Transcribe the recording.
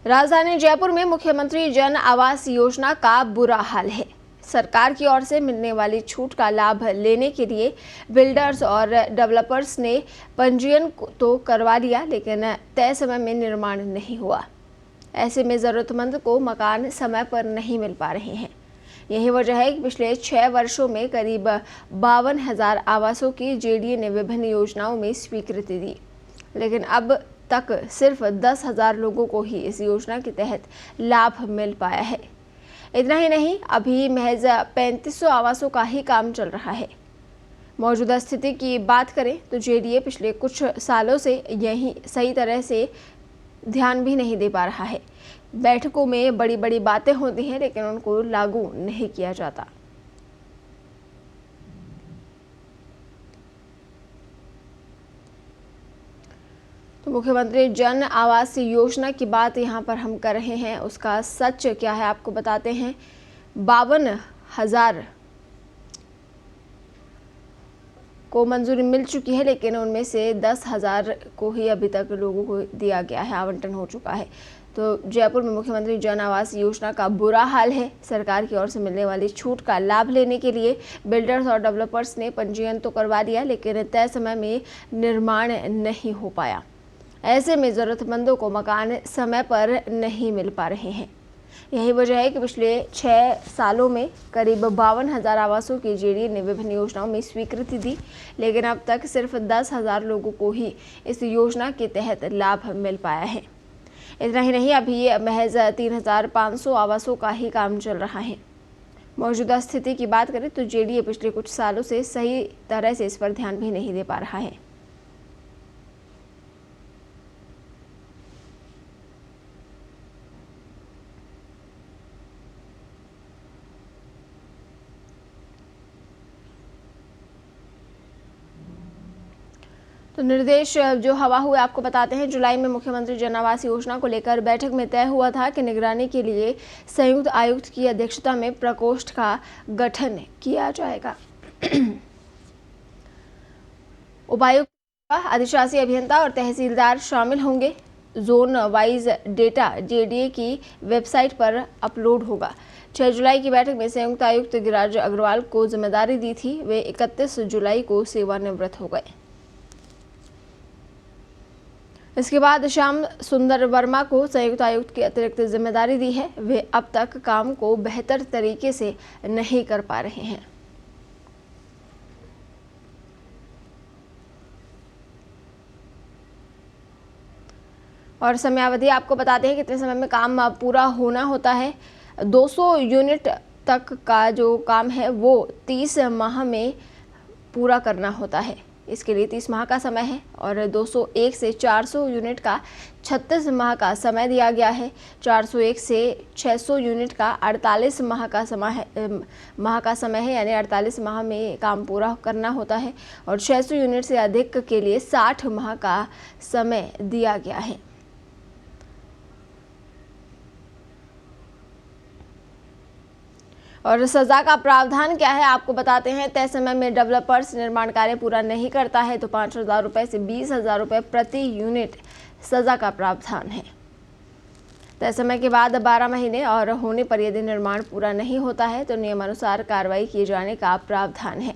राजधानी जयपुर में मुख्यमंत्री जन आवास योजना का बुरा हाल है। सरकार की ओर से मिलने वाली छूट का लाभ लेने के लिए बिल्डर्स और डेवलपर्स ने पंजीयन तो करवा लिया, लेकिन तय समय में निर्माण नहीं हुआ। ऐसे में जरूरतमंद को मकान समय पर नहीं मिल पा रहे हैं। यही वजह है कि पिछले 6 वर्षों में करीब 52,000 आवासों की जेडीए ने विभिन्न योजनाओं में स्वीकृति दी, लेकिन अब तक सिर्फ 10,000 लोगों को ही इस योजना के तहत लाभ मिल पाया है। इतना ही नहीं, अभी महज 3500 आवासों का ही काम चल रहा है। मौजूदा स्थिति की बात करें तो जेडीए पिछले कुछ सालों से यही सही तरह से ध्यान भी नहीं दे पा रहा है। बैठकों में बड़ी बड़ी बातें होती हैं, लेकिन उनको लागू नहीं किया जाता। तो मुख्यमंत्री जन आवास योजना की बात यहाँ पर हम कर रहे हैं, उसका सच क्या है आपको बताते हैं। 52,000 को मंजूरी मिल चुकी है, लेकिन उनमें से 10,000 को ही अभी तक लोगों को दिया गया है, आवंटन हो चुका है। तो जयपुर में मुख्यमंत्री जन आवास योजना का बुरा हाल है। सरकार की ओर से मिलने वाली छूट का लाभ लेने के लिए बिल्डर्स और डेवलपर्स ने पंजीयन तो करवा दिया, लेकिन तय समय में निर्माण नहीं हो पाया। ऐसे में ज़रूरतमंदों को मकान समय पर नहीं मिल पा रहे हैं। यही वजह है कि पिछले 6 सालों में करीब 52,000 आवासों की जेडीए ने विभिन्न योजनाओं में स्वीकृति दी, लेकिन अब तक सिर्फ 10,000 लोगों को ही इस योजना के तहत लाभ मिल पाया है। इतना ही नहीं, अभी महज 3,500 आवासों का ही काम चल रहा है। मौजूदा स्थिति की बात करें तो जेडीए पिछले कुछ सालों से सही तरह से इस पर ध्यान भी नहीं दे पा रहा है। तो निर्देश जो हवा हुए आपको बताते हैं। जुलाई में मुख्यमंत्री जन आवास योजना को लेकर बैठक में तय हुआ था कि निगरानी के लिए संयुक्त आयुक्त की अध्यक्षता में प्रकोष्ठ का गठन किया जाएगा। उपायुक्त, अधिशासी अभियंता और तहसीलदार शामिल होंगे। जोन वाइज डेटा जेडीए की वेबसाइट पर अपलोड होगा। 6 जुलाई की बैठक में संयुक्त आयुक्त गिरिराज अग्रवाल को जिम्मेदारी दी थी। वे 31 जुलाई को सेवानिवृत्त हो गए। इसके बाद श्याम सुंदर वर्मा को संयुक्त आयुक्त की अतिरिक्त जिम्मेदारी दी है। वे अब तक काम को बेहतर तरीके से नहीं कर पा रहे हैं। और समयावधि आपको बताते हैं कितने समय में काम पूरा होना होता है। 200 यूनिट तक का जो काम है वो 30 माह में पूरा करना होता है। इसके लिए 30 माह का समय है और 201 से 400 यूनिट का 36 माह का समय दिया गया है। 401 से 600 यूनिट का 48 माह का समय है, यानी 48 माह में काम पूरा करना होता है। और 600 यूनिट से अधिक के लिए 60 माह का समय दिया गया है। और सजा का प्रावधान क्या है आपको बताते हैं। तय समय में डेवलपर्स निर्माण कार्य पूरा नहीं करता है तो 5,000 रुपये से 20,000 रुपये प्रति यूनिट सजा का प्रावधान है। तय समय के बाद 12 महीने और होने पर यदि निर्माण पूरा नहीं होता है तो नियमानुसार कार्रवाई किए जाने का प्रावधान है।